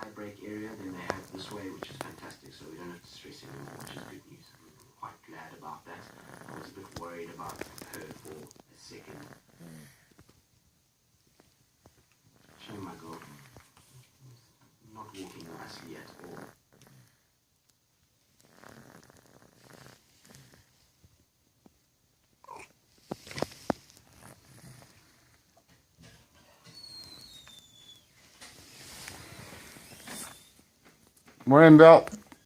fire break area than they have this way, which is fantastic. So we don't have to stress anymore, which is good news. I'm quite glad about that. I was a bit worried about her for a second. Show my girl. Not walking nicely at all. Morning, Belt.